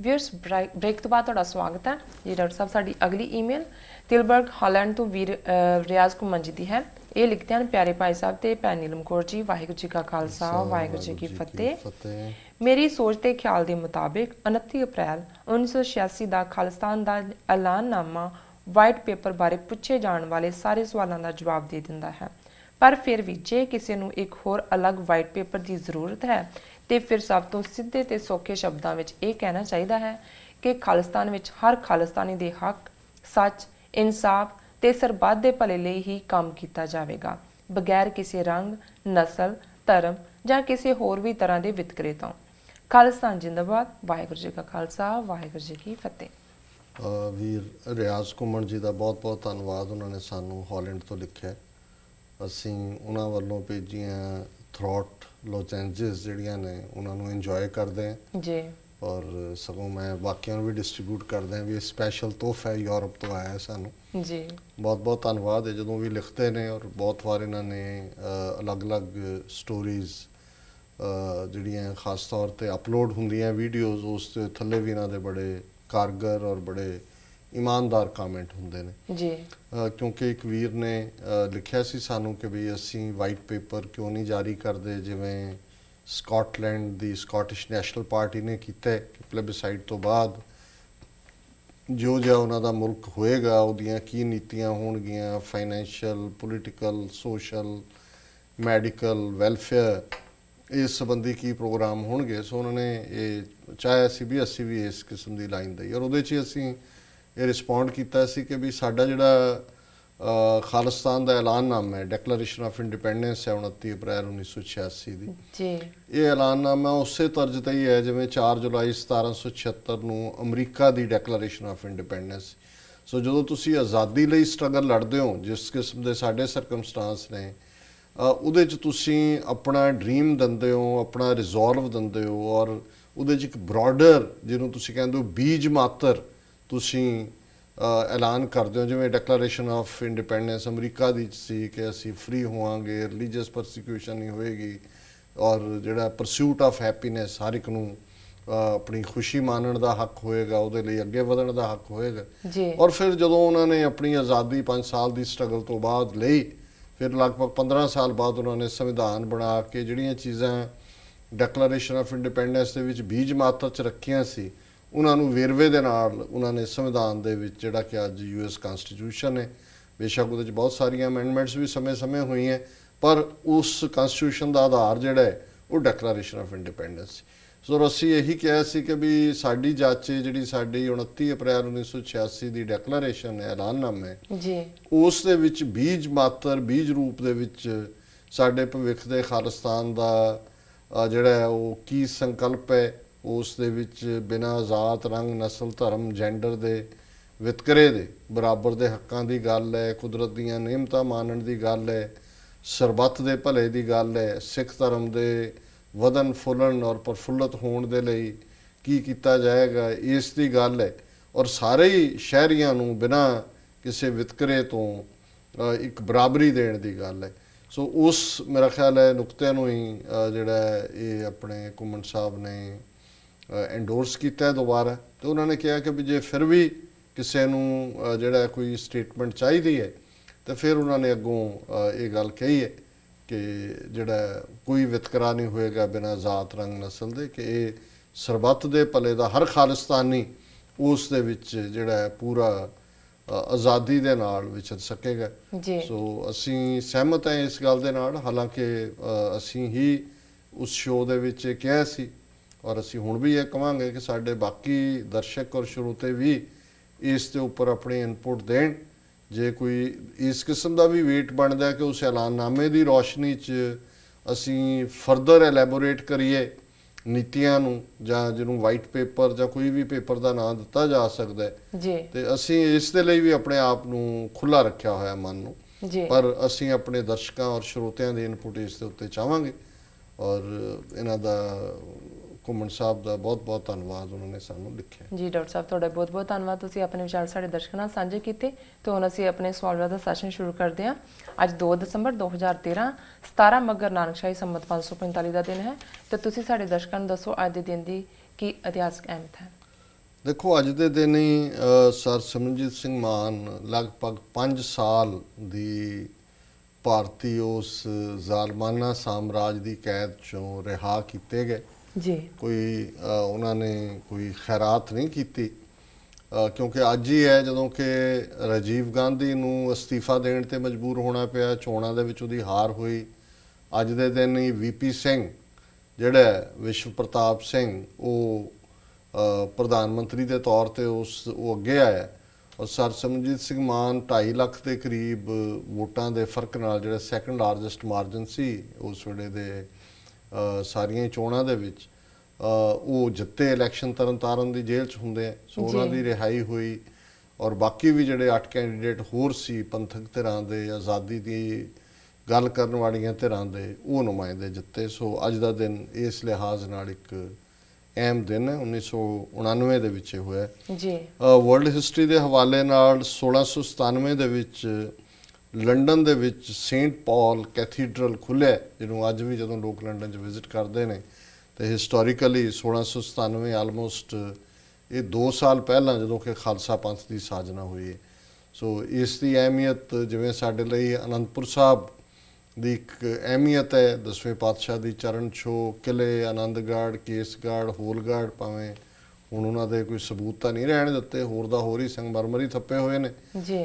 Viewers break ਤੋਂ ਬਾਅਦ ਤੁਹਾਡਾ ਸਵਾਗਤ ਹੈ ਜੀ ਡਾਕਟਰ ਸਾਹਿਬ। ਸਾਡੀ ਅਗਲੀ ਈਮੇਲ ਤਿਲਬਰਗ ਹਾਲੈਂਡ ਤੋਂ ਵੀਰ ਰਿਆਜ਼ ਘੁੰਮਣ ਜੀ ਦੀ ਹੈ। ਇਹ ਲਿਖਦੇ ਹਨ, ਪਿਆਰੇ ਭਾਈ ਸਾਹਿਬ ਤੇ ਭੈਣ ਨੀਲਮ ਕੌਰ ਜੀ, ਵਾਹਿਗੁਰੂ ਜੀ ਕਾ ਖਾਲਸਾ ਵਾਹਿਗੁਰੂ ਜੀ ਕੀ ਫਤਿਹ। ਮੇਰੀ ਸੋਚ ਤੇ ਖਿਆਲ ਦੇ ਮੁਤਾਬਿਕ 29 ਅਪ੍ਰੈਲ 1986 ਦਾ ਖਾਲਿਸਤਾਨ ਦਾ ਐਲਾਨਨਾਮਾ ਵਾਈਟ ਪੇਪਰ ਬਾਰੇ ਪੁੱਛੇ ਜਾਣ ਵਾਲੇ ਸਾਰੇ ਸਵਾਲਾਂ ਦਾ ਜਵਾਬ ਦੇ ਦਿੰਦਾ ਹੈ। ਪਰ ਫਿਰ ਵੀ ਜੇ ਕਿਸੇ ਨੂੰ ਇੱਕ ਹੋਰ ਅਲੱਗ ਵਾਈਟ ਪੇਪਰ ਦੀ ਜ਼ਰੂਰਤ ਹੈ ਤੇ ਫਿਰ ਸਭ ਤੋਂ ਸਿੱਧੇ ਤੇ ਸੌਖੇ ਸ਼ਬਦਾਂ ਵਿੱਚ ਇਹ ਕਹਿਣਾ ਚਾਹੀਦਾ ਹੈ ਕਿ ਖਾਲਿਸਤਾਨ ਵਿੱਚ ਹਰ ਖਾਲਿਸਤਾਨੀ ਦੇ ਹੱਕ, ਸੱਚ, ਇਨਸਾਫ ਤੇ ਸਰਬੱਤ ਦੇ ਭਲੇ ਲਈ ਹੀ ਕੰਮ ਕੀਤਾ ਜਾਵੇਗਾ, ਬਗੈਰ ਕਿਸੇ ਰੰਗ, ਨਸਲ, ਧਰਮ ਜਾਂ ਕਿਸੇ ਹੋਰ ਵੀ ਤਰ੍ਹਾਂ ਦੇ ਵਿਤਕਰੇ ਤੋਂ। ਖਾਲਿਸਤਾਨ ਜਿੰਦਾਬਾਦ। ਵਾਹਿਗੁਰੂ ਜੀ ਕਾ ਖਾਲਸਾ ਵਾਹਿਗੁਰੂ ਜੀ ਕੀ ਫਤਿਹ। ਵੀਰ ਰਿਆਜ਼ ਘੁੰਮਣ ਜੀ ਦਾ ਬਹੁਤ ਬਹੁਤ ਧੰਨਵਾਦ। ਉਹਨਾਂ ਨੇ ਸਾਨੂੰ ਹਾਲੈਂਡ ਤੋਂ ਲਿਖਿਆ। ਅਸੀਂ ਉਹਨਾਂ ਵੱਲੋਂ ਭੇਜੀਆਂ ਥਰੋਟ ਲੋਚੈਂਜਸ ਜਿਹੜੀਆਂ ਨੇ ਉਹਨਾਂ ਨੂੰ ਇੰਜੋਏ ਕਰਦੇ ਹਾਂ ਜੀ, ਔਰ ਸਗੋਂ ਮੈਂ ਬਾਕੀਆਂ ਨੂੰ ਵੀ ਡਿਸਟ੍ਰੀਬਿਊਟ ਕਰਦੇ ਹਾਂ ਵੀ ਇਹ ਸਪੈਸ਼ਲ ਤੋਹਫਾ ਹੈ, ਯੂਰਪ ਤੋਂ ਆਇਆ ਸਾਨੂੰ ਜੀ। ਬਹੁਤ ਬਹੁਤ ਧੰਨਵਾਦ ਹੈ ਜਦੋਂ ਵੀ ਲਿਖਦੇ ਨੇ। ਔਰ ਬਹੁਤ ਵਾਰ ਇਹਨਾਂ ਨੇ ਅਲੱਗ-ਅਲੱਗ ਸਟੋਰੀਜ਼ ਜਿਹੜੀਆਂ ਖਾਸ ਤੌਰ 'ਤੇ ਅਪਲੋਡ ਹੁੰਦੀਆਂ ਵੀਡੀਓਜ਼, ਉਸ ਦੇ ਥੱਲੇ ਵੀ ਇਹਨਾਂ ਦੇ ਬੜੇ ਕਾਰਗਰ ਔਰ ਬੜੇ ਈਮਾਨਦਾਰ ਕਾਮੈਂਟ ਹੁੰਦੇ ਨੇ ਜੀ। ਕਿਉਂਕਿ ਇੱਕ ਵੀਰ ਨੇ ਲਿਖਿਆ ਸੀ ਸਾਨੂੰ ਕਿ ਵੀ ਅਸੀਂ ਵਾਈਟ ਪੇਪਰ ਕਿਉਂ ਨਹੀਂ ਜਾਰੀ ਕਰਦੇ ਜਿਵੇਂ ਸਕਾਟਲੈਂਡ ਦੀ ਸਕਾਟਿਸ਼ ਨੈਸ਼ਨਲ ਪਾਰਟੀ ਨੇ ਕੀਤਾ ਕਿ ਪਲੇਬਸਾਈਡ ਤੋਂ ਬਾਅਦ ਜੋ ਜਿਹਾ ਉਹਨਾਂ ਦਾ ਮੁਲਕ ਹੋਏਗਾ ਉਹਦੀਆਂ ਕੀ ਨੀਤੀਆਂ ਹੋਣਗੀਆਂ, financial, political, social, medical, welfare, ਇਸ ਸੰਬੰਧੀ ਕੀ ਪ੍ਰੋਗਰਾਮ ਹੋਣਗੇ। ਸੋ ਉਹਨਾਂ ਨੇ ਇਹ ਚਾਹਿਆ ਸੀ ਵੀ ਅਸੀਂ ਵੀ ਇਸ ਕਿਸਮ ਦੀ ਲਾਈਨ ਦਈਏ ਔਰ ਉਹਦੇ 'ਚ ਅਸੀਂ ਇਹ ਰਿਸਪੌਂਡ ਕੀਤਾ ਸੀ ਕਿ ਵੀ ਸਾਡਾ ਜਿਹੜਾ ਖਾਲਿਸਤਾਨ ਦਾ ਐਲਾਨਨਾਮਾ ਹੈ, ਡੈਕਲੇਰੇਸ਼ਨ ਆਫ ਇੰਡੀਪੈਂਡੈਂਸ ਹੈ 29 ਅਪ੍ਰੈਲ 1986 ਦੀ ਜੀ। ਇਹ ਐਲਾਨਨਾਮਾ ਉਸੇ ਤਰਜ਼ ਤੇ ਹੀ ਹੈ ਜਿਵੇਂ 4 ਜੁਲਾਈ 1776 ਨੂੰ America the declaration of independence. ਸੋ ਜਦੋਂ ਤੁਸੀਂ ਆਜ਼ਾਦੀ ਲਈ ਸਟਰਗਲ ਲੜਦੇ ਹੋ, ਜਿਸ ਕਿਸਮ ਦੇ ਸਾਡੇ ਸਰਕਮਸਟਾਂਸ ਨੇ, ਉਹਦੇ 'ਚ ਤੁਸੀਂ ਆਪਣਾ ਡਰੀਮ ਦਿੰਦੇ ਹੋ, ਆਪਣਾ ਰਿਜ਼ੋਲਵ ਦਿੰਦੇ ਹੋ ਔਰ ਉਹਦੇ 'ਚ ਇੱਕ ਬਰੋਡਰ ਜਿਹਨੂੰ ਤੁਸੀਂ ਕਹਿੰਦੇ ਹੋ ਬੀਜ ਮਾਤਰ ਤੁਸੀਂ ਐਲਾਨ ਕਰਦੇ ਹੋ। ਜਿਵੇਂ ਡੈਕਲੇਰੇਸ਼ਨ ਆਫ ਇੰਡੀਪੈਂਡੈਂਸ ਅਮਰੀਕਾ ਦੀ ਸੀ ਕਿ ਅਸੀਂ ਫ੍ਰੀ ਹੋਵਾਂਗੇ, ਰਿਲੀਜੀਅਸ ਪਰਸੀਕਿਊਸ਼ਨ ਨਹੀਂ ਹੋਏਗੀ ਔਰ ਜਿਹੜਾ ਪਰਸੂਟ ਆਫ ਹੈਪੀਨੈਸ, ਹਰ ਇੱਕ ਨੂੰ ਆਪਣੀ ਖੁਸ਼ੀ ਮਾਣਨ ਦਾ ਹੱਕ ਹੋਏਗਾ, ਉਹਦੇ ਲਈ ਅੱਗੇ ਵਧਣ ਦਾ ਹੱਕ ਹੋਏਗਾ ਜੀ। ਔਰ ਫਿਰ ਜਦੋਂ ਉਹਨਾਂ ਨੇ ਆਪਣੀ ਆਜ਼ਾਦੀ 5 ਸਾਲ ਦੀ ਸਟਰਗਲ ਤੋਂ ਬਾਅਦ ਲਈ, ਫਿਰ ਲਗਭਗ 15 ਸਾਲ ਬਾਅਦ ਉਹਨਾਂ ਨੇ ਸੰਵਿਧਾਨ ਬਣਾ ਕੇ ਜਿਹੜੀਆਂ ਚੀਜ਼ਾਂ ਡੈਕਲੇਰੇਸ਼ਨ ਆਫ ਇੰਡੀਪੈਂਡੈਂਸ ਦੇ ਵਿੱਚ ਬੀਜ ਮਾਤਰ 'ਚ ਰੱਖੀਆਂ ਸੀ ਉਹਨਾਂ ਨੂੰ ਵੇਰਵੇ ਦੇ ਨਾਲ ਉਹਨਾਂ ਨੇ ਸੰਵਿਧਾਨ ਦੇ ਵਿੱਚ, ਜਿਹੜਾ ਕਿ ਅੱਜ ਯੂਐਸ ਕਨਸਟੀਟਿਊਸ਼ਨ ਹੈ, ਬੇਸ਼ੱਕ ਉਹਦੇ 'ਚ ਬਹੁਤ ਸਾਰੀਆਂ ਅਮੈਂਡਮੈਂਟਸ ਵੀ ਸਮੇਂ-ਸਮੇਂ ਹੋਈਆਂ, ਪਰ ਉਸ ਕਨਸਟੀਟਿਊਸ਼ਨ ਦਾ ਆਧਾਰ ਜਿਹੜਾ ਹੈ ਉਹ ਡੈਕਲੇਰੇਸ਼ਨ ਆਫ ਇੰਡੀਪੈਂਡੈਂਸ ਸੀ। ਸੋ ਅਸੀਂ ਇਹੀ ਕਿਹਾ ਸੀ ਕਿ ਵੀ ਸਾਡੀ ਜਾਚੇ ਜਿਹੜੀ ਸਾਡੀ 29 ਅਪ੍ਰੈਲ 1986 ਦੀ ਡੈਕਲੇਰੇਸ਼ਨ ਹੈ, ਐਲਾਨਨਾਮਾ ਹੈ ਜੀ, ਉਸ ਦੇ ਵਿੱਚ ਬੀਜ ਮਾਤਰ, ਬੀਜ ਰੂਪ ਦੇ ਵਿੱਚ ਸਾਡੇ ਭਵਿੱਖ ਦੇ ਖਾਲਿਸਤਾਨ ਦਾ ਜਿਹੜਾ ਹੈ ਉਹ ਕੀ ਸੰਕਲਪ ਹੈ, ਉਸ ਦੇ ਵਿੱਚ ਬਿਨਾਂ ਜ਼ਾਤ, ਰੰਗ, ਨਸਲ, ਧਰਮ, ਜੈਂਡਰ ਦੇ ਵਿਤਕਰੇ ਦੇ ਬਰਾਬਰ ਦੇ ਹੱਕਾਂ ਦੀ ਗੱਲ ਹੈ, ਕੁਦਰਤ ਦੀਆਂ ਨਿਯਮਤਾਂ ਮਾਨਣ ਦੀ ਗੱਲ ਹੈ, ਸਰਬੱਤ ਦੇ ਭਲੇ ਦੀ ਗੱਲ ਹੈ, ਸਿੱਖ ਧਰਮ ਦੇ ਵਧਣ ਫੁੱਲਣ ਔਰ ਪ੍ਰਫੁੱਲਤ ਹੋਣ ਦੇ ਲਈ ਕੀ ਕੀਤਾ ਜਾਏਗਾ, ਇਸ ਦੀ ਗੱਲ ਹੈ ਔਰ ਸਾਰੇ ਹੀ ਸ਼ਹਿਰੀਆਂ ਨੂੰ ਬਿਨਾਂ ਕਿਸੇ ਵਿਤਕਰੇ ਤੋਂ ਇੱਕ ਬਰਾਬਰੀ ਦੇਣ ਦੀ ਗੱਲ ਹੈ। ਸੋ ਉਸ ਮੇਰਾ ਖਿਆਲ ਹੈ ਨੁਕਤੇ ਨੂੰ ਹੀ ਜਿਹੜਾ ਇਹ ਆਪਣੇ ਘੁੰਮਣ ਸਾਹਿਬ ਨੇ ਐਂਡੋਰਸ ਕੀਤਾ ਦੁਬਾਰਾ। ਤੇ ਉਹਨਾਂ ਨੇ ਕਿਹਾ ਕਿ ਵੀ ਜੇ ਫਿਰ ਵੀ ਕਿਸੇ ਨੂੰ ਜਿਹੜਾ ਕੋਈ ਸਟੇਟਮੈਂਟ ਚਾਹੀਦੀ ਹੈ ਤਾਂ ਫਿਰ ਉਹਨਾਂ ਨੇ ਅੱਗੋਂ ਇਹ ਗੱਲ ਕਹੀ ਹੈ ਕਿ ਜਿਹੜਾ ਕੋਈ ਵਿਤਕਰਾ ਨਹੀਂ ਹੋਏਗਾ ਬਿਨਾਂ ਜ਼ਾਤ, ਰੰਗ, ਨਸਲ ਦੇ, ਕਿ ਇਹ ਸਰਬੱਤ ਦੇ ਭਲੇ ਦਾ ਹਰ ਖਾਲਿਸਤਾਨੀ ਉਸ ਦੇ ਵਿੱਚ ਜਿਹੜਾ ਹੈ ਪੂਰਾ ਆਜ਼ਾਦੀ ਦੇ ਨਾਲ ਵਿਚਰ ਸਕੇਗਾ। ਸੋ ਅਸੀਂ ਸਹਿਮਤ ਹਾਂ ਇਸ ਗੱਲ ਦੇ ਨਾਲ। ਹਾਲਾਂਕਿ ਅਸੀਂ ਹੀ ਉਸ ਸ਼ੋਅ ਦੇ ਵਿੱਚ ਕਿਹਾ ਸੀ ਔਰ ਅਸੀਂ ਹੁਣ ਵੀ ਇਹ ਕਹਾਂਗੇ ਕਿ ਸਾਡੇ ਬਾਕੀ ਦਰਸ਼ਕ ਔਰ ਸਰੋਤੇ ਵੀ ਇਸ ਦੇ ਉੱਪਰ ਆਪਣੀ ਇਨਪੁਟ ਦੇਣ। ਜੇ ਕੋਈ ਇਸ ਕਿਸਮ ਦਾ ਵੀ ਵੇਟ ਬਣਦਾ ਕਿ ਉਸ ਐਲਾਨਨਾਮੇ ਦੀ ਰੌਸ਼ਨੀ 'ਚ ਅਸੀਂ ਫਰਦਰ ਐਲੈਬੋਰੇਟ ਕਰੀਏ ਨੀਤੀਆਂ ਨੂੰ, ਜਾਂ ਜਿਹਨੂੰ ਵਾਈਟ ਪੇਪਰ ਜਾਂ ਕੋਈ ਵੀ ਪੇਪਰ ਦਾ ਨਾਂ ਦਿੱਤਾ ਜਾ ਸਕਦਾ ਹੈ, ਤੇ ਅਸੀਂ ਇਸ ਦੇ ਲਈ ਵੀ ਆਪਣੇ ਆਪ ਨੂੰ ਖੁੱਲ੍ਹਾ ਰੱਖਿਆ ਹੋਇਆ ਮਨ ਨੂੰ। ਪਰ ਅਸੀਂ ਆਪਣੇ ਦਰਸ਼ਕਾਂ ਔਰ ਸਰੋਤਿਆਂ ਦੀ ਇਨਪੁਟ ਇਸ ਦੇ ਉੱਤੇ ਚਾਹਾਂਗੇ ਔਰ ਇਹਨਾਂ ਦਾ ਘੁੰਮਣ ਸਾਹਿਬ ਦਾ ਬਹੁਤ ਬਹੁਤ ਧੰਨਵਾਦ, ਉਹਨਾਂ ਨੇ ਸਾਨੂੰ ਲਿਖਿਆ। ਜੀ ਡਾਕਟਰ ਸਾਹਿਬ, ਤੁਹਾਡਾ ਬਹੁਤ ਬਹੁਤ ਧੰਨਵਾਦ। ਤੁਸੀਂ ਆਪਣੇ ਵਿਚਾਰ ਸਾਡੇ ਦਰਸ਼ਕਾਂ ਨਾਲ ਸਾਂਝੇ ਕੀਤੇ ਤੇ ਹੁਣ ਅਸੀਂ ਆਪਣੇ ਸਵਾਲਾਂ ਦਾ ਸੈਸ਼ਨ ਸ਼ੁਰੂ ਕਰਦੇ ਹਾਂ। ਅੱਜ 2 ਦਸੰਬਰ 2013 17 ਮੱਘਰ ਨਾਨਕਸ਼ਾਹੀ ਸੰਮਤ 545 ਦਾ ਦਿਨ ਹੈ ਤੇ ਤੁਸੀਂ ਸਾਡੇ ਦਰਸ਼ਕਾਂ ਨੂੰ ਦੱਸੋ ਅੱਜ ਦੇ ਦਿਨ ਦੀ ਕੀ ਇਤਿਹਾਸਕ ਅਹਿਮੀਅਤ ਹੈ। ਦੇਖੋ ਅੱਜ ਦੇ ਦਿਨ ਹੀ ਸਰ ਸਿਮਰਨਜੀਤ ਸਿੰਘ ਮਾਨ ਲਗਭਗ 5 ਸਾਲ ਦੀ ਭਾਰਤੀ ਉਸ ਜ਼ਾਲਮਾਨਾ ਸਾਮਰਾਜ ਦੀ ਕੈਦ ਚੋਂ ਰਿਹਾ ਕੀਤੇ ਗਏ। ਜੀ ਕੋਈ ਉਹਨਾਂ ਨੇ ਕੋਈ ਖੈਰਾਤ ਨਹੀਂ ਕੀਤੀ, ਕਿਉਂਕਿ ਅੱਜ ਹੀ ਹੈ ਜਦੋਂ ਕਿ ਰਾਜੀਵ ਗਾਂਧੀ ਨੂੰ ਅਸਤੀਫਾ ਦੇਣ ਤੇ ਮਜਬੂਰ ਹੋਣਾ ਪਿਆ, ਚੋਣਾਂ ਦੇ ਵਿੱਚ ਉਹਦੀ ਹਾਰ ਹੋਈ। ਅੱਜ ਦੇ ਦਿਨ ਹੀ ਵੀਪੀ ਸਿੰਘ ਜਿਹੜਾ ਵਿਸ਼ਵ ਪ੍ਰਤਾਪ ਸਿੰਘ ਉਹ ਪ੍ਰਧਾਨ ਮੰਤਰੀ ਦੇ ਤੌਰ ਤੇ ਉਹ ਅੱਗੇ ਆਇਆ, ਔਰ ਸਰ ਸਿਮਰਨਜੀਤ ਸਿੰਘ ਮਾਨ 2.5 ਲੱਖ ਦੇ ਕਰੀਬ ਵੋਟਾਂ ਦੇ ਫਰਕ ਨਾਲ ਜਿਹੜਾ ਸੈਕੰਡ ਲਾਰਜੈਸਟ ਮਾਰਜਨ ਸੀ ਉਸ ਵੇਲੇ ਦੇ ਸਾਰੀਆਂ ਚੋਣਾਂ ਦੇ ਵਿੱਚ, ਉਹ ਜਿੱਤੇ ਇਲੈਕਸ਼ਨ ਤਰਨਤਾਰਨ ਦੀ ਜੇਲ੍ਹ 'ਚ ਹੁੰਦੇ ਆ। ਸੋ ਉਹਨਾਂ ਦੀ ਰਿਹਾਈ ਹੋਈ, ਔਰ ਬਾਕੀ ਵੀ ਜਿਹੜੇ 8 ਕੈਂਡੀਡੇਟ ਹੋਰ ਸੀ ਪੰਥਕ ਧਿਰਾਂ ਦੇ, ਆਜ਼ਾਦੀ ਦੀ ਗੱਲ ਕਰਨ ਵਾਲੀਆਂ ਧਿਰਾਂ ਦੇ, ਉਹ ਨੁਮਾਇੰਦੇ ਜਿੱਤੇ। ਸੋ ਅੱਜ ਦਾ ਦਿਨ ਇਸ ਲਿਹਾਜ਼ ਨਾਲ ਇੱਕ ਅਹਿਮ ਦਿਨ ਹੈ। 1999 ਦੇ ਵਿੱਚ ਹੋਇਆ ਜੀ। ਵਰਲਡ ਹਿਸਟਰੀ ਦੇ ਹਵਾਲੇ ਨਾਲ 1697 ਦੇ ਵਿੱਚ ਲੰਡਨ ਦੇ ਵਿੱਚ ਸੇਂਟ ਪੌਲ ਕੈਥੀਡਰਲ ਖੁੱਲ੍ਹਿਆ, ਜਿਹਨੂੰ ਅੱਜ ਵੀ ਜਦੋਂ ਲੋਕ ਲੰਡਨ 'ਚ ਵਿਜ਼ਿਟ ਕਰਦੇ ਨੇ ਤੇ ਹਿਸਟੋਰੀਕਲੀ 1697 ਆਲਮੋਸਟ ਇਹ 2 ਸਾਲ ਪਹਿਲਾਂ ਜਦੋਂ ਕਿ ਖਾਲਸਾ ਪੰਥ ਦੀ ਸਾਜਨਾ ਹੋਈ ਹੈ। ਸੋ ਇਸ ਦੀ ਅਹਿਮੀਅਤ ਜਿਵੇਂ ਸਾਡੇ ਲਈ ਅਨੰਦਪੁਰ ਸਾਹਿਬ ਦੀ ਇੱਕ ਅਹਿਮੀਅਤ ਹੈ, 10ਵੇਂ ਪਾਤਸ਼ਾਹ ਦੀ ਚਰਨ ਛੋਹ, ਕਿਲ੍ਹੇ ਆਨੰਦਗੜ੍ਹ, ਕੇਸਗੜ੍ਹ, ਹੋਲਗੜ੍ਹ, ਭਾਵੇਂ ਹੁਣ ਉਹਨਾਂ ਦੇ ਕੋਈ ਸਬੂਤ ਤਾਂ ਨਹੀਂ ਰਹਿਣ ਦਿੱਤੇ, ਹੋਰ ਦਾ ਹੋਰ ਹੀ ਸੰਗਮਰਮਰ ਹੀ ਥੱਪੇ ਹੋਏ ਨੇ।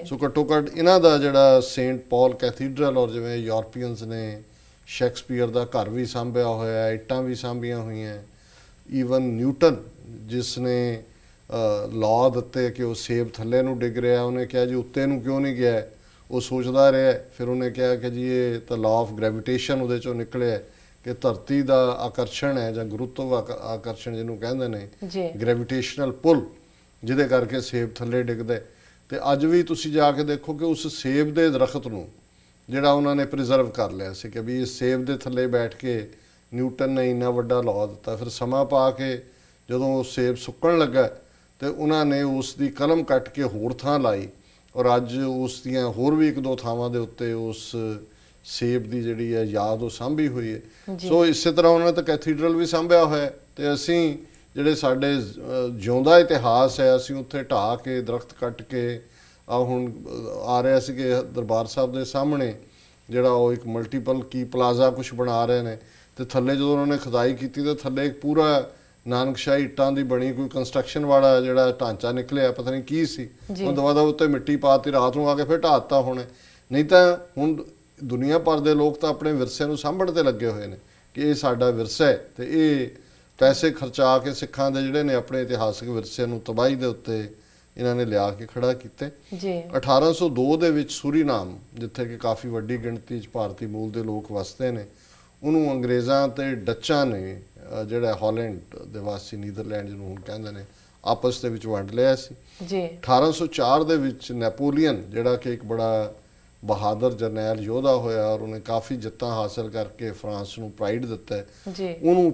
ਸੋ ਘੱਟੋ ਘੱਟ ਇਹਨਾਂ ਦਾ ਜਿਹੜਾ ਸੇਂਟ ਪੌਲ ਕੈਥੀਡਰਲ, ਔਰ ਜਿਵੇਂ ਯੂਰਪੀਅਨਸ ਨੇ ਸ਼ੇਕਸਪੀਅਰ ਦਾ ਘਰ ਵੀ ਸਾਂਭਿਆ ਹੋਇਆ, ਇੱਟਾਂ ਵੀ ਸਾਂਭੀਆਂ ਹੋਈਆਂ। ਈਵਨ ਨਿਊਟਨ ਜਿਸ ਨੇ ਲਾਅ ਦਿੱਤੇ ਕਿ ਉਹ ਸੇਬ ਥੱਲੇ ਨੂੰ ਡਿੱਗ ਰਿਹਾ, ਉਹਨੇ ਕਿਹਾ ਜੀ ਉੱਤੇ ਨੂੰ ਕਿਉਂ ਨਹੀਂ ਗਿਆ, ਉਹ ਸੋਚਦਾ ਰਿਹਾ। ਫਿਰ ਉਹਨੇ ਕਿਹਾ ਕਿ ਜੀ ਇਹ ਤਾਂ ਲਾਅ ਆਫ ਗ੍ਰੈਵਿਟੇਸ਼ਨ ਉਹਦੇ ਚੋਂ ਨਿਕਲਿਆ ਕਿ ਧਰਤੀ ਦਾ ਆਕਰਸ਼ਣ ਹੈ ਜਾਂ ਗੁਰੂਤਵ ਆਕਰਸ਼ਣ ਜਿਹਨੂੰ ਕਹਿੰਦੇ ਨੇ, ਗ੍ਰੈਵਿਟੇਸ਼ਨਲ ਪੁੱਲ, ਜਿਹਦੇ ਕਰਕੇ ਸੇਬ ਥੱਲੇ ਡਿੱਗਦਾ। ਤੇ ਅੱਜ ਵੀ ਤੁਸੀਂ ਜਾ ਕੇ ਦੇਖੋ ਕਿ ਉਸ ਸੇਬ ਦੇ ਦਰਖਤ ਨੂੰ ਜਿਹੜਾ ਉਹਨਾਂ ਨੇ ਪ੍ਰੀਜ਼ਰਵ ਕਰ ਲਿਆ ਸੀ ਕਿ ਵੀ ਇਸ ਸੇਬ ਦੇ ਥੱਲੇ ਬੈਠ ਕੇ ਨਿਊਟਨ ਨੇ ਇੰਨਾ ਵੱਡਾ ਲਾਅ ਦਿੱਤਾ। ਫਿਰ ਸਮਾਂ ਪਾ ਕੇ ਜਦੋਂ ਉਹ ਸੇਬ ਸੁੱਕਣ ਲੱਗਾ ਤੇ ਉਹਨਾਂ ਨੇ ਉਸ ਦੀ ਕਲਮ ਕੱਟ ਕੇ ਹੋਰ ਥਾਂ ਲਾਈ, ਔਰ ਅੱਜ ਉਸ ਦੀਆਂ ਹੋਰ ਵੀ 1-2 ਥਾਵਾਂ ਦੇ ਉੱਤੇ ਉਸ ਸੇਬ ਦੀ ਜਿਹੜੀ ਹੈ ਯਾਦ ਉਹ ਸਾਂਭੀ ਹੋਈ ਹੈ। ਸੋ ਇਸੇ ਤਰ੍ਹਾਂ ਉਹਨਾਂ ਨੇ ਤਾਂ ਕੈਥੀਡਰਲ ਵੀ ਸਾਂਭਿਆ ਹੋਇਆ, ਤੇ ਅਸੀਂ ਜਿਹੜੇ ਸਾਡੇ ਜਿਉਂਦਾ ਇਤਿਹਾਸ ਹੈ ਅਸੀਂ ਉੱਥੇ ਢਾਹ ਕੇ ਦਰਖਤ ਕੱਟ ਕੇ ਹੁਣ ਆ ਰਿਹਾ ਸੀ ਕਿ ਦਰਬਾਰ ਸਾਹਿਬ ਦੇ ਸਾਹਮਣੇ ਜਿਹੜਾ ਉਹ ਇੱਕ ਮਲਟੀਪਲ ਕੀ ਪਲਾਜ਼ਾ ਕੁਝ ਬਣਾ ਰਹੇ ਨੇ, ਤੇ ਥੱਲੇ ਜਦੋਂ ਉਹਨਾਂ ਨੇ ਖੁਦਾਈ ਕੀਤੀ ਤਾਂ ਥੱਲੇ ਇੱਕ ਪੂਰਾ ਨਾਨਕਸ਼ਾਹੀ ਇੱਟਾਂ ਦੀ ਬਣੀ ਕੋਈ ਕੰਸਟਰਕਸ਼ਨ ਵਾਲਾ ਜਿਹੜਾ ਢਾਂਚਾ ਨਿਕਲਿਆ, ਪਤਾ ਨਹੀਂ ਕੀ ਸੀ। ਉਹ ਦਵਾ ਉੱਤੇ ਮਿੱਟੀ ਪਾਤੀ, ਰਾਤ ਨੂੰ ਆ ਕੇ ਫਿਰ ਢਾਹ ਦਿੱਤਾ ਹੋਣੇ। ਨਹੀਂ ਤਾਂ ਹੁਣ ਦੁਨੀਆ ਭਰ ਦੇ ਲੋਕ ਤਾਂ ਆਪਣੇ ਵਿਰਸੇ ਨੂੰ ਸਾਂਭਣ ਤੇ ਲੱਗੇ ਹੋਏ ਨੇ ਕਿ ਇਹ ਸਾਡਾ ਵਿਰਸਾ ਹੈ, ਤੇ ਇਹ ਪੈਸੇ ਖਰਚਾ ਕੇ ਸਿੱਖਾਂ ਦੇ ਜਿਹੜੇ ਨੇ ਆਪਣੇ ਇਤਿਹਾਸਿਕ ਵਿਰਸੇ ਨੂੰ ਤਬਾਹੀ ਦੇ ਉੱਤੇ ਇਹਨਾਂ ਨੇ ਲਿਆ ਕੇ ਖੜਾ ਕੀਤੇ। 1802 ਦੇ ਵਿੱਚ ਸੂਰੀਨਾਮ, ਜਿੱਥੇ ਕਿ ਕਾਫੀ ਵੱਡੀ ਗਿਣਤੀ 'ਚ ਭਾਰਤੀ ਮੂਲ ਦੇ ਲੋਕ ਵਸਦੇ ਨੇ, ਉਹਨੂੰ ਅੰਗਰੇਜ਼ਾਂ ਤੇ ਡੱਚਾਂ ਨੇ ਜਿਹੜਾ ਹਾਲੈਂਡ ਦੇ ਵਾਸੀ ਨੀਦਰਲੈਂਡ ਜਿਹਨੂੰ ਹੁਣ ਕਹਿੰਦੇ ਨੇ ਆਪਸ ਦੇ ਵਿੱਚ ਵੰਡ ਲਿਆ ਸੀ। 1804 ਦੇ ਵਿੱਚ ਨੈਪੋਲੀਅਨ ਜਿਹੜਾ ਕਿ ਇੱਕ ਬੜਾ ਬਹਾਦਰ ਜਰਨੈਲ ਯੋਧਾ ਹੋਇਆ, ਔਰ ਉਹਨੇ ਕਾਫੀ ਜਿੱਤਾਂ ਹਾਸਲ ਕਰਕੇ ਫਰਾਂਸ ਨੂੰ ਪ੍ਰਾਈਡ ਦਿੱਤਾ, ਉਹਨੂੰ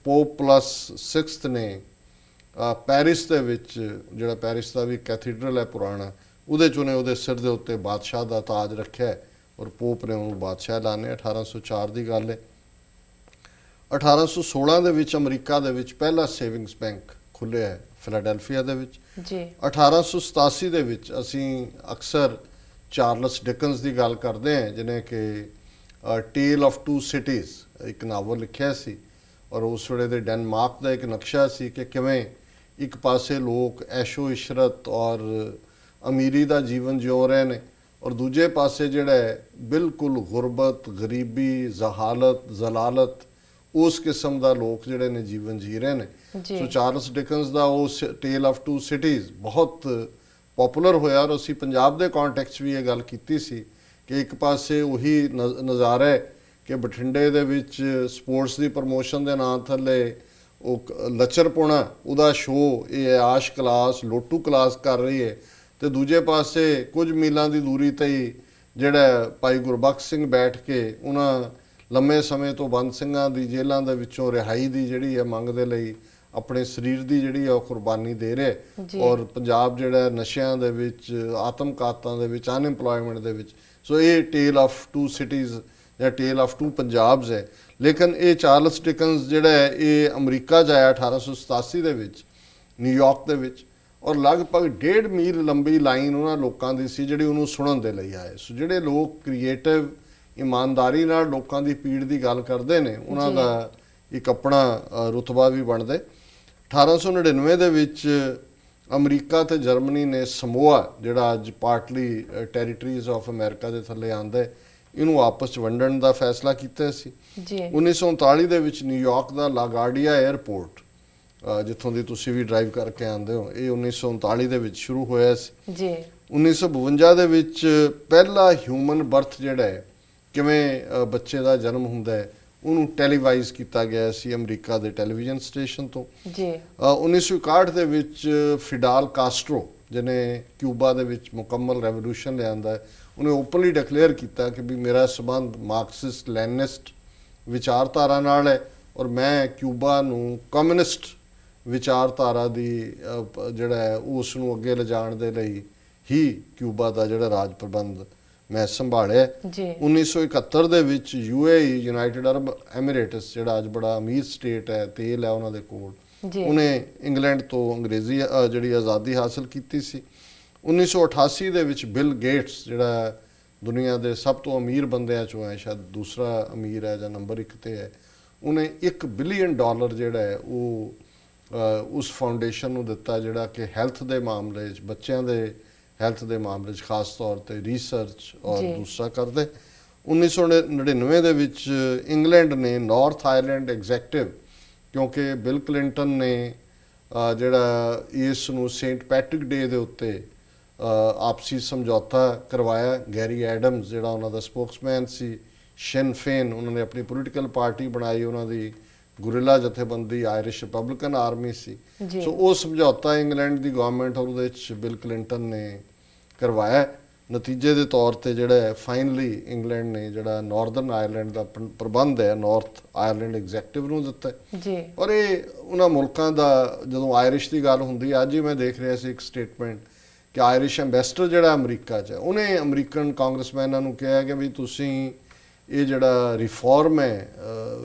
ਪੋਪ ਪਲੱਸ 6th ਨੇ ਪੈਰਿਸ ਦੇ ਵਿੱਚ, ਜਿਹੜਾ ਪੈਰਿਸ ਦਾ ਵੀ ਕੈਥੀਡਰਲ ਹੈ ਪੁਰਾਣਾ, ਉਹਦੇ 'ਚ ਉਹਨੇ ਉਹਦੇ ਸਿਰ ਦੇ ਉੱਤੇ ਬਾਦਸ਼ਾਹ ਦਾ ਤਾਜ ਰੱਖਿਆ, ਔਰ ਪੋਪ ਨੇ ਉਹਨੂੰ ਬਾਦਸ਼ਾਹ ਐਲਾਨਿਆ। 1804 ਦੀ ਗੱਲ ਹੈ। 1816 ਦੇ ਵਿੱਚ ਅਮਰੀਕਾ ਦੇ ਵਿੱਚ ਪਹਿਲਾ ਸੇਵਿੰਗਸ ਬੈਂਕ ਖੁੱਲ੍ਹਿਆ ਹੈ ਫਿਲਾਡੈਲਫੀਆ ਦੇ ਵਿੱਚ। 1887 ਦੇ ਵਿੱਚ ਅਸੀਂ ਅਕਸਰ ਚਾਰਲਸ ਡਿਕਨਸ ਦੀ ਗੱਲ ਕਰਦੇ ਹਾਂ, ਜਿਹਨੇ ਕਿ ਟੇਲ ਆਫ 2 ਸਿਟੀਜ਼ ਇੱਕ ਨਾਵਲ ਲਿਖਿਆ ਸੀ, ਔਰ ਉਸ ਵੇਲੇ ਦੇ ਡੈਨਮਾਰਕ ਦਾ ਇੱਕ ਨਕਸ਼ਾ ਸੀ ਕਿ ਕਿਵੇਂ ਇੱਕ ਪਾਸੇ ਲੋਕ ਐਸ਼ੋ ਇਸ਼ਰਤ ਔਰ ਅਮੀਰੀ ਦਾ ਜੀਵਨ ਜਿਉ ਰਹੇ ਨੇ, ਔਰ ਦੂਜੇ ਪਾਸੇ ਜਿਹੜਾ ਹੈ ਬਿਲਕੁਲ ਗੁਰਬਤ, ਗਰੀਬੀ, ਜ਼ਹਾਲਤ, ਜ਼ਲਾਲਤ, ਉਸ ਕਿਸਮ ਦਾ ਲੋਕ ਜਿਹੜੇ ਨੇ ਜੀਵਨ ਜੀ ਰਹੇ ਨੇ। ਸੋ ਚਾਰਲਸ ਡਿਕਨਸ ਦਾ ਉਹ ਟੇਲ ਆਫ 2 ਸਿਟੀਜ਼ ਬਹੁਤ ਪਪੂਲਰ ਹੋਇਆ, ਔਰ ਅਸੀਂ ਪੰਜਾਬ ਦੇ ਕੰਟੈਕਸਟ ਵੀ ਇਹ ਗੱਲ ਕੀਤੀ ਸੀ ਕਿ ਇੱਕ ਪਾਸੇ ਉਹੀ ਨਜ਼ਾਰਾ ਹੈ ਕਿ ਬਠਿੰਡੇ ਦੇ ਵਿੱਚ ਸਪੋਰਟਸ ਦੀ ਪ੍ਰਮੋਸ਼ਨ ਦੇ ਨਾਂ ਥੱਲੇ ਉਹ ਲੱਚਰਪੁਣਾ ਉਹਦਾ ਸ਼ੋਅ ਇਹ ਆਸ਼ ਕਲਾਸ, ਲੋਟੂ ਕਲਾਸ ਕਰ ਰਹੀ ਹੈ, ਤੇ ਦੂਜੇ ਪਾਸੇ ਕੁਝ ਮੀਲਾਂ ਦੀ ਦੂਰੀ 'ਤੇ ਹੀ ਜਿਹੜਾ ਭਾਈ ਗੁਰਬਖਸ਼ ਸਿੰਘ ਬੈਠ ਕੇ ਉਹਨਾਂ ਲੰਮੇ ਸਮੇਂ ਤੋਂ ਬੰਦ ਸਿੰਘਾਂ ਦੀ ਜੇਲ੍ਹਾਂ ਦੇ ਵਿੱਚੋਂ ਰਿਹਾਈ ਦੀ ਜਿਹੜੀ ਹੈ ਮੰਗ ਦੇ ਲਈ ਆਪਣੇ ਸਰੀਰ ਦੀ ਜਿਹੜੀ ਹੈ ਉਹ ਕੁਰਬਾਨੀ ਦੇ ਰਿਹਾ, ਔਰ ਪੰਜਾਬ ਜਿਹੜਾ ਨਸ਼ਿਆਂ ਦੇ ਵਿੱਚ, ਆਤਮਘਾਤਾਂ ਦੇ ਵਿੱਚ, ਅਨਐਮਪਲੋਇਮੈਂਟ ਦੇ ਵਿੱਚ। ਸੋ ਇਹ ਟੇਲ ਆਫ 2 ਸਿਟੀਜ਼ ਜਾਂ ਟੇਲ ਆਫ 2 ਪੰਜਾਬਸ ਹੈ। ਲੇਕਿਨ ਇਹ ਚਾਰਲਸ ਡਿਕਨਸ ਜਿਹੜਾ ਹੈ ਇਹ ਅਮਰੀਕਾ 'ਚ ਆਇਆ 1887 ਦੇ ਵਿੱਚ, ਨਿਊਯਾਰਕ ਦੇ ਵਿੱਚ, ਔਰ ਲਗਭਗ 1.5 ਮੀਲ ਲੰਬੀ ਲਾਈਨ ਉਹਨਾਂ ਲੋਕਾਂ ਦੀ ਸੀ ਜਿਹੜੀ ਉਹਨੂੰ ਸੁਣਨ ਦੇ ਲਈ ਆਏ। ਸੋ ਜਿਹੜੇ ਲੋਕ ਕ੍ਰੀਏਟਿਵ ਇਮਾਨਦਾਰੀ ਨਾਲ ਲੋਕਾਂ ਦੀ ਪੀੜ ਦੀ ਗੱਲ ਕਰਦੇ ਨੇ, ਉਹਨਾਂ ਦਾ ਇੱਕ ਆਪਣਾ ਰੁਤਬਾ ਵੀ ਬਣਦਾ। 1899 ਦੇ ਵਿੱਚ ਅਮਰੀਕਾ ਤੇ ਜਰਮਨੀ ਨੇ ਸਮੋਆ, ਜਿਹੜਾ ਅੱਜ ਪਾਰਟਲੀ ਟੈਰੀਟਰੀਜ਼ ਆਫ ਅਮਰੀਕਾ ਦੇ ਥੱਲੇ ਆਉਂਦਾ, ਇਹਨੂੰ ਆਪਸ 'ਚ ਵੰਡਣ ਦਾ ਫੈਸਲਾ ਕੀਤਾ ਸੀ ਜੀ। 1939 ਦੇ ਵਿੱਚ ਨਿਊਯਾਰਕ ਦਾ ਲਾਗਾਰਡੀਆ 에ਅਰਪੋਰਟ, ਜਿੱਥੋਂ ਦੀ ਤੁਸੀਂ ਵੀ ਡਰਾਈਵ ਕਰਕੇ ਆਉਂਦੇ ਹੋ, ਇਹ 1939 ਦੇ ਵਿੱਚ ਸ਼ੁਰੂ ਹੋਇਆ ਸੀ ਜੀ। 1952 ਦੇ ਵਿੱਚ ਪਹਿਲਾ ਹਿਊਮਨ ਬਰਥ ਜਿਹੜਾ ਹੈ, ਕਿਵੇਂ ਬੱਚੇ ਦਾ ਜਨਮ ਹੁੰਦਾ ਹੈ, ਉਹਨੂੰ ਟੈਲੀਵਾਈਜ਼ ਕੀਤਾ ਗਿਆ ਸੀ ਅਮਰੀਕਾ ਦੇ ਟੈਲੀਵਿਜ਼ਨ ਸਟੇਸ਼ਨ ਤੋਂ ਜੀ। 1961 ਦੇ ਵਿੱਚ ਫਿਡਾਲ ਕਾਸਟਰੋ, ਜਿਹਨੇ ਕਿਊਬਾ ਦੇ ਵਿੱਚ ਮੁਕੰਮਲ ਰੈਵੋਲੂਸ਼ਨ ਲਿਆਂਦਾ, ਉਹਨੇ ਓਪਨਲੀ ਡਿਕਲੇਅਰ ਕੀਤਾ ਕਿ ਵੀ ਮੇਰਾ ਸੰਬੰਧ ਮਾਰਕਸਿਸਟ ਲੈਨਿਸਟ ਵਿਚਾਰਧਾਰਾ ਨਾਲ ਹੈ, ਔਰ ਮੈਂ ਕਿਊਬਾ ਨੂੰ ਕਮਿਊਨਿਸਟ ਵਿਚਾਰਧਾਰਾ ਦੀ ਜਿਹੜਾ ਹੈ ਉਸ ਨੂੰ ਅੱਗੇ ਲਿਜਾਣ ਦੇ ਲਈ ਹੀ ਕਿਊਬਾ ਦਾ ਜਿਹੜਾ ਰਾਜ ਪ੍ਰਬੰਧ ਮੈਂ ਸੰਭਾਲਿਆ ਜੀ। 1971 ਦੇ ਵਿੱਚ UAE, ਯੂਨਾਈਟਿਡ ਅਰਬ ਐਮੀਰੇਟਸ, ਜਿਹੜਾ ਅੱਜ ਬੜਾ ਅਮੀਰ ਸਟੇਟ ਹੈ, ਤੇਲ ਹੈ ਉਹਨਾਂ ਦੇ ਕੋਲ, ਉਹਨੇ ਇੰਗਲੈਂਡ ਤੋਂ ਅੰਗਰੇਜ਼ੀ ਜਿਹੜੀ ਆਜ਼ਾਦੀ ਹਾਸਲ ਕੀਤੀ ਸੀ। 1988 ਦੇ ਵਿੱਚ ਬਿਲ ਗੇਟਸ, ਜਿਹੜਾ ਦੁਨੀਆ ਦੇ ਸਭ ਤੋਂ ਅਮੀਰ ਬੰਦਿਆਂ ਚੋਂ ਹੈ, ਸ਼ਾਇਦ ਦੂਸਰਾ ਅਮੀਰ ਹੈ ਜਾਂ ਨੰਬਰ 1 ਤੇ ਹੈ, ਉਹਨੇ $1 ਬਿਲੀਅਨ ਜਿਹੜਾ ਹੈ ਉਹ ਉਸ ਫਾਊਂਡੇਸ਼ਨ ਨੂੰ ਦਿੱਤਾ, ਜਿਹੜਾ ਕਿ ਹੈਲਥ ਦੇ ਮਾਮਲੇ 'ਚ, ਬੱਚਿਆਂ ਦੇ ਹੈਲਥ ਦੇ ਮਾਮਲੇ 'ਚ ਖਾਸ ਤੌਰ ਤੇ ਰਿਸਰਚ ਔਰ ਦੂਸਰਾ ਕਰਦੇ। 1999 ਦੇ ਵਿੱਚ ਇੰਗਲੈਂਡ ਨੇ ਨਾਰਥ ਆਇਰਲੈਂਡ ਐਗਜ਼ੈਕਟਿਵ, ਕਿਉਂਕਿ ਬਿਲ ਕਲਿੰਟਨ ਨੇ ਜਿਹੜਾ ਇਸ ਨੂੰ ਸੇਂਟ ਪੈਟ੍ਰਿਕ ਡੇ ਦੇ ਉੱਤੇ ਆਪਸੀ ਸਮਝੌਤਾ ਕਰਵਾਇਆ। ਗੈਰੀ ਐਡਮਸ, ਜਿਹੜਾ ਉਹਨਾਂ ਦਾ ਸਪੋਕਸਮੈਨ ਸੀ, ਸ਼ਿਨ ਫੇਨ, ਉਹਨਾਂ ਨੇ ਆਪਣੀ ਪੋਲੀਟੀਕਲ ਪਾਰਟੀ ਬਣਾਈ, ਉਹਨਾਂ ਦੀ ਗੁਰਿਲਾ ਜਥੇਬੰਦੀ ਆਇਰਿਸ਼ ਰਿਪਬਲਿਕਨ ਆਰਮੀ ਸੀ। ਸੋ ਉਹ ਸਮਝੌਤਾ ਇੰਗਲੈਂਡ ਦੀ ਗਵਰਨਮੈਂਟ ਔਰ ਉਹਦੇ ਵਿੱਚ ਬਿਲ ਕਲਿੰਟਨ ਨੇ ਕਰਵਾਇਆ। ਨਤੀਜੇ ਦੇ ਤੌਰ ਤੇ ਜਿਹੜਾ ਫਾਈਨਲੀ ਇੰਗਲੈਂਡ ਨੇ ਜਿਹੜਾ ਨਾਰਦਰਨ ਆਇਰਲੈਂਡ ਦਾ ਪ੍ਰਬੰਧ ਹੈ ਨਾਰਥ ਆਇਰਲੈਂਡ ਐਗਜ਼ੈਕਟਿਵ ਨੂੰ ਦਿੱਤਾ ਜੀ। ਔਰ ਇਹ ਉਹਨਾਂ ਮੁਲਕਾਂ ਦਾ, ਜਦੋਂ ਆਇਰਿਸ਼ ਦੀ ਗੱਲ ਹੁੰਦੀ ਹੈ, ਅੱਜ ਹੀ ਮੈਂ ਦੇਖ ਰਿਹਾ ਸੀ ਇੱਕ ਸਟੇਟਮੈਂਟ ਕਿ ਆਇਰਿਸ਼ ਐਂਬੈਸਡਰ ਜਿਹੜਾ ਅਮਰੀਕਾ 'ਚ ਹੈ, ਉਹਨੇ ਅਮਰੀਕਨ ਕਾਂਗਰਸਮੈਨਾਂ ਨੂੰ ਕਿਹਾ ਕਿ ਵੀ ਤੁਸੀਂ ਇਹ ਜਿਹੜਾ ਰਿਫਾਰਮ ਹੈ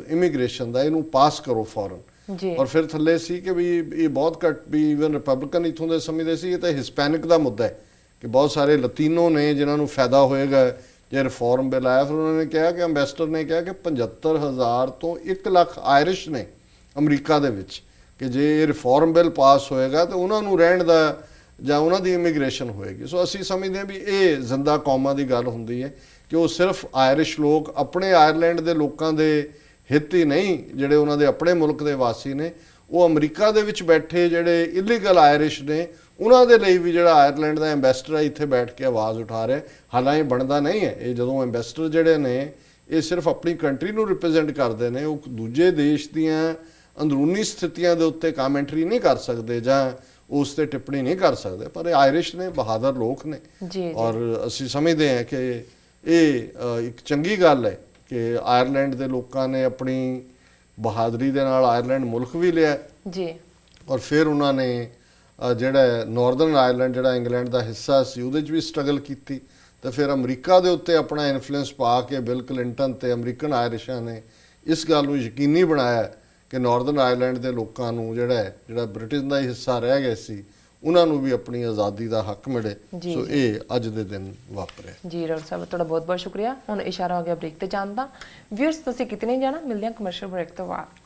ਇਮੀਗ੍ਰੇਸ਼ਨ ਦਾ, ਇਹਨੂੰ ਪਾਸ ਕਰੋ ਫੌਰਨ। ਔਰ ਫਿਰ ਥੱਲੇ ਸੀ ਕਿ ਵੀ ਇਹ ਬਹੁਤ ਘੱਟ, ਵੀ ਇਵਨ ਰਿਪਬਲਿਕਨ ਇੱਥੋਂ ਦੇ ਸਮਝਦੇ ਸੀ ਇਹ ਤਾਂ ਹਿਸਪੈਨਿਕ ਦਾ ਮੁੱਦਾ ਹੈ, ਕਿ ਬਹੁਤ ਸਾਰੇ ਲਤੀਨੋ ਨੇ ਜਿਨ੍ਹਾਂ ਨੂੰ ਫਾਇਦਾ ਹੋਏਗਾ ਜੇ ਰਿਫਾਰਮ ਬਿੱਲ ਆਇਆ। ਫਿਰ ਉਹਨਾਂ ਨੇ ਕਿਹਾ ਕਿ ਐਂਬੈਸਡਰ ਨੇ ਕਿਹਾ ਕਿ 75,000 ਤੋਂ 1 ਲੱਖ ਆਇਰਿਸ਼ ਨੇ ਅਮਰੀਕਾ ਦੇ ਵਿੱਚ, ਕਿ ਜੇ ਇਹ ਰਿਫਾਰਮ ਬਿੱਲ ਪਾਸ ਹੋਏਗਾ ਤਾਂ ਉਹਨਾਂ ਨੂੰ ਰਹਿਣ ਦਾ ਜਾਂ ਉਹਨਾਂ ਦੀ ਇਮੀਗ੍ਰੇਸ਼ਨ ਹੋਏਗੀ। ਸੋ ਅਸੀਂ ਸਮਝਦੇ ਹਾਂ ਵੀ ਇਹ ਜ਼ਿੰਦਾ ਕੌਮਾਂ ਦੀ ਗੱਲ ਹੁੰਦੀ ਹੈ, ਕਿ ਉਹ ਸਿਰਫ ਆਇਰਿਸ਼ ਲੋਕ ਆਪਣੇ ਆਇਰਲੈਂਡ ਦੇ ਲੋਕਾਂ ਦੇ ਹਿੱਤ ਹੀ ਨਹੀਂ, ਜਿਹੜੇ ਉਹਨਾਂ ਦੇ ਆਪਣੇ ਮੁਲਕ ਦੇ ਵਾਸੀ ਨੇ, ਉਹ ਅਮਰੀਕਾ ਦੇ ਵਿੱਚ ਬੈਠੇ ਜਿਹੜੇ ਇਲੀਗਲ ਆਇਰਿਸ਼ ਨੇ, ਉਹਨਾਂ ਦੇ ਲਈ ਵੀ ਜਿਹੜਾ ਆਇਰਲੈਂਡ ਦਾ ਐਂਬੈਸਡਰ ਹੈ ਇੱਥੇ ਬੈਠ ਕੇ ਆਵਾਜ਼ ਉਠਾ ਰਿਹਾ। ਹਾਲਾਂਕਿ ਬਣਦਾ ਨਹੀਂ ਹੈ ਇਹ, ਜਦੋਂ ਐਂਬੈਸਡਰ ਜਿਹੜੇ ਨੇ ਇਹ ਸਿਰਫ ਆਪਣੀ ਕੰਟਰੀ ਨੂੰ ਰਿਪਰੈਜ਼ੈਂਟ ਕਰਦੇ ਨੇ, ਉਹ ਦੂਜੇ ਦੇਸ਼ ਦੀਆਂ ਅੰਦਰੂਨੀ ਸਥਿਤੀਆਂ ਦੇ ਉੱਤੇ ਕਾਮੈਂਟਰੀ ਨਹੀਂ ਕਰ ਸਕਦੇ ਜਾਂ ਉਸ ਤੇ ਟਿੱਪਣੀ ਨਹੀਂ ਕਰ ਸਕਦੇ। ਪਰ ਇਹ ਆਇਰਿਸ਼ ਨੇ, ਬਹਾਦਰ ਲੋਕ ਨੇ, ਔਰ ਅਸੀਂ ਸਮਝਦੇ ਹਾਂ ਕਿ ਇਹ ਇੱਕ ਚੰਗੀ ਗੱਲ ਹੈ ਕਿ ਆਇਰਲੈਂਡ ਦੇ ਲੋਕਾਂ ਨੇ ਆਪਣੀ ਬਹਾਦਰੀ ਦੇ ਨਾਲ ਆਇਰਲੈਂਡ ਮੁਲਕ ਵੀ ਲਿਆ ਜੀ। ਔਰ ਫਿਰ ਉਹਨਾਂ ਨੇ ਜਿਹੜਾ ਨਾਰਦਰਨ ਆਇਰਲੈਂਡ, ਜਿਹੜਾ ਇੰਗਲੈਂਡ ਦਾ ਹਿੱਸਾ ਸੀ, ਉਹਦੇ 'ਚ ਵੀ ਸਟਰਗਲ ਕੀਤੀ, ਤੇ ਫਿਰ ਅਮਰੀਕਾ ਦੇ ਉੱਤੇ ਆਪਣਾ ਇਨਫਲੂਐਂਸ ਪਾ ਕੇ ਬਿਲ ਕਲਿੰਟਨ ਤੇ ਅਮਰੀਕਨ ਆਇਰਿਸ਼ਾਂ ਨੇ ਇਸ ਗੱਲ ਨੂੰ ਯਕੀਨੀ ਬਣਾਇਆ ਕਿ ਨਾਰਦਰਨ ਆਇਰਲੈਂਡ ਦੇ ਲੋਕਾਂ ਨੂੰ ਜਿਹੜਾ ਬ੍ਰਿਟਿਸ਼ ਦਾ ਹੀ ਹਿੱਸਾ ਰਹਿ ਗਿਆ ਸੀ, ਉਹਨਾਂ ਨੂੰ ਵੀ ਆਪਣੀ ਆਜ਼ਾਦੀ ਦਾ ਹੱਕ ਮਿਲੇ। ਸੋ ਇਹ ਅੱਜ ਦੇ ਦਿਨ ਵਾਪਰਿਆ ਜੀ। ਡਾਕਟਰ ਸਾਹਿਬ ਤੁਹਾਡਾ ਬਹੁਤ ਬਹੁਤ ਸ਼ੁਕਰੀਆ। ਹੁਣ ਇਸ਼ਾਰਾ ਹੋ ਗਿਆ ਬ੍ਰੇਕ ਤੇ ਜਾਣ ਦਾ। ਵਿਊਅਰਸ ਤੁਸੀਂ ਕਿਤੇ ਨਹੀਂ ਜਾਣਾ, ਮਿਲਦੇ ਹਾਂ ਕਮਰਸ਼ੀਅਲ ਬ੍ਰੇਕ ਤੋਂ ਬਾਅਦ।